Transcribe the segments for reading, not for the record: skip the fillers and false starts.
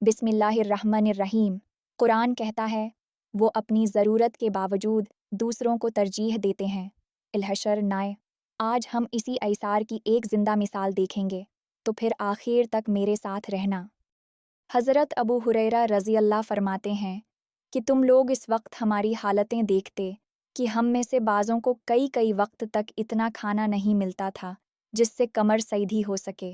बिस्मिल्लाहिर्रहमानिर्रहीम। कुरान कहता है वो अपनी ज़रूरत के बावजूद दूसरों को तरजीह देते हैं। अल-हशर 9। आज हम इसी ऐसार की एक ज़िंदा मिसाल देखेंगे, तो फिर आखिर तक मेरे साथ रहना। हज़रत अबू हुरैरा रज़ी अल्लाह फरमाते हैं कि तुम लोग इस वक्त हमारी हालतें देखते कि हम में से बाज़ों को कई कई वक्त तक इतना खाना नहीं मिलता था जिससे कमर सईधी हो सके।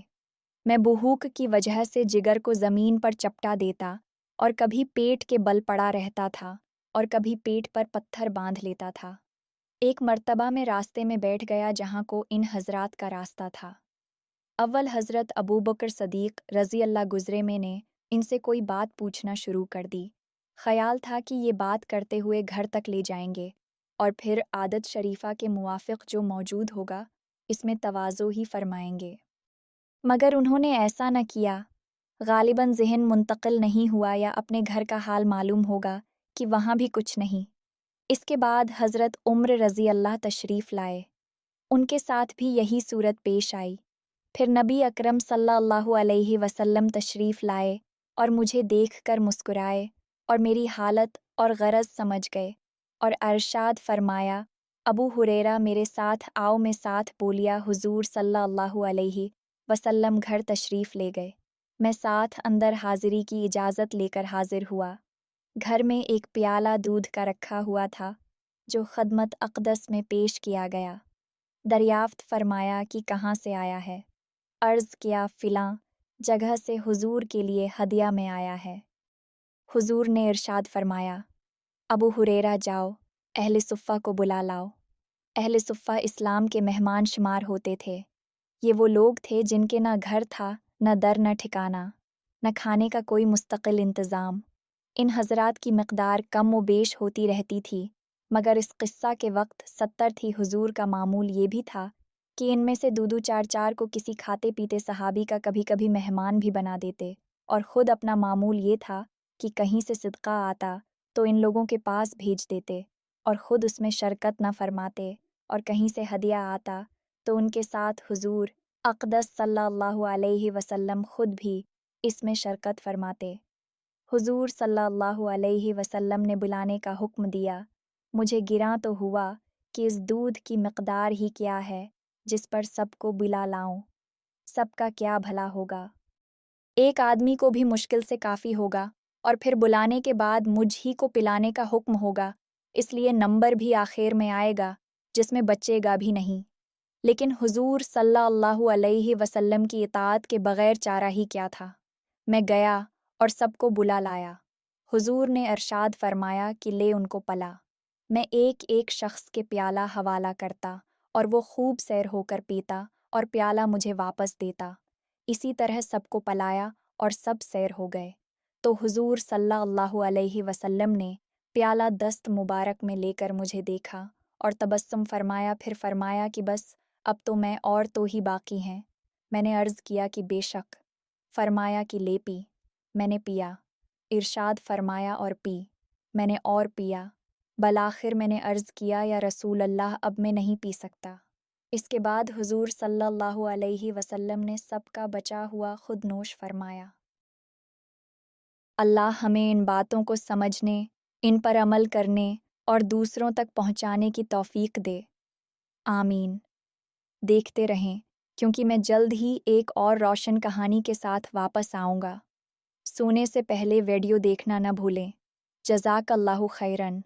मैं भूख की वजह से जिगर को ज़मीन पर चपटा देता और कभी पेट के बल पड़ा रहता था और कभी पेट पर पत्थर बांध लेता था। एक मर्तबा में रास्ते में बैठ गया जहाँ को इन हजरात का रास्ता था। अव्वल हज़रत अबू बकर सदीक रज़ी अल्लाह गुज़रे में ने इनसे कोई बात पूछना शुरू कर दी। ख़याल था कि ये बात करते हुए घर तक ले जाएंगे और फिर आदत शरीफा के मुवाफ़िक़ जो मौजूद होगा इसमें तवाज़ो ही फरमाएंगे, मगर उन्होंने ऐसा न किया। गालिबन ज़हन मुंतकिल नहीं हुआ या अपने घर का हाल मालूम होगा कि वहाँ भी कुछ नहीं। इसके बाद हज़रत उम्र रज़ी अल्लाह तशरीफ़ लाए। उनके साथ भी यही सूरत पेश आई। फिर नबी अकरम सल्लल्लाहु अलैहि वसल्लम तशरीफ़ लाए और मुझे देखकर मुस्कुराए और मेरी हालत और गरज समझ गए और अरशाद फरमाया, अबू हुरैरा मेरे साथ आओ। मैं साथ बोलिया। हुजूर सल्लल्लाहु अलैहि वसल्लम घर तशरीफ़ ले गए। मैं साथ अंदर हाज़िरी की इजाज़त लेकर हाज़िर हुआ। घर में एक प्याला दूध का रखा हुआ था जो खदमत अक़दस में पेश किया गया। दरियाफ़्त फरमाया कि कहाँ से आया है। अर्ज़ किया फ़िलां जगह से हुजूर के लिए हदिया में आया है। हुजूर ने इरशाद फरमाया, अबू हुरैरा जाओ, अहले सुफ़्फ़ा को बुला लाओ। अहले सुफ़्फ़ा इस्लाम के मेहमान शुमार होते थे। ये वो लोग थे जिनके न घर था, न दर न ठिकाना, न खाने का कोई मुस्तकिल इंतज़ाम। इन हज़रात की मिक़दार कम व बेश होती रहती थी, मगर इस क़िस्सा के वक्त 70 थी। हुजूर का मामूल ये भी था कि इनमें से दो चार चार को किसी खाते पीते सहाबी का कभी कभी मेहमान भी बना देते, और ख़ुद अपना मामूल ये था कि कहीं से सिदक़ा आता तो इन लोगों के पास भेज देते और ख़ुद उसमें शरकत न फरमाते, और कहीं से हदिया आता तो उनके साथ हुजूर अक़दस सल्लल्लाहु अलैहि वसल्लम ख़ुद भी इसमें शरकत फरमाते। हुजूर सल्लल्लाहु अलैहि वसल्लम ने बुलाने का हुक्म दिया। मुझे गिरा तो हुआ कि इस दूध की मिक़दार ही क्या है जिस पर सबको बुला लाऊं। सबका क्या भला होगा। एक आदमी को भी मुश्किल से काफ़ी होगा, और फिर बुलाने के बाद मुझ ही को पिलाने का हुक्म होगा, इसलिए नंबर भी आखिर में आएगा जिसमें बचेगा भी नहीं। लेकिन हुजूर सल्लल्लाहु अलैहि वसल्लम की इताअत के बग़ैर चारा ही क्या था। मैं गया और सबको बुला लाया। हुजूर ने इरशाद फरमाया कि ले उनको पला। मैं एक एक शख्स के प्याला हवाला करता और वो खूब सैर होकर पीता और प्याला मुझे वापस देता। इसी तरह सबको पलाया और सब सैर हो गए। तो हुजूर सल्लल्लाहु अलैहि वसल्लम ने प्याला दस्त मुबारक में लेकर मुझे देखा और तबस्सुम फरमाया। फिर फरमाया कि बस अब तो मैं और तो ही बाकी हैं। मैंने अर्ज़ किया कि बेशक। फरमाया कि ले पी। मैंने पिया। इरशाद फरमाया और पी। मैंने और पिया। बलाखिर मैंने अर्ज़ किया, या रसूल अल्लाह अब मैं नहीं पी सकता। इसके बाद हुजूर सल्लल्लाहु अलैहि वसल्लम ने सबका बचा हुआ खुद नोश फरमाया। अल्लाह हमें इन बातों को समझने, इन पर अमल करने और दूसरों तक पहुँचाने की तौफ़ीक दे। आमीन। देखते रहें, क्योंकि मैं जल्द ही एक और रोशन कहानी के साथ वापस आऊँगा। सोने से पहले वीडियो देखना न भूलें। जज़ाकल्लाहु खैरन।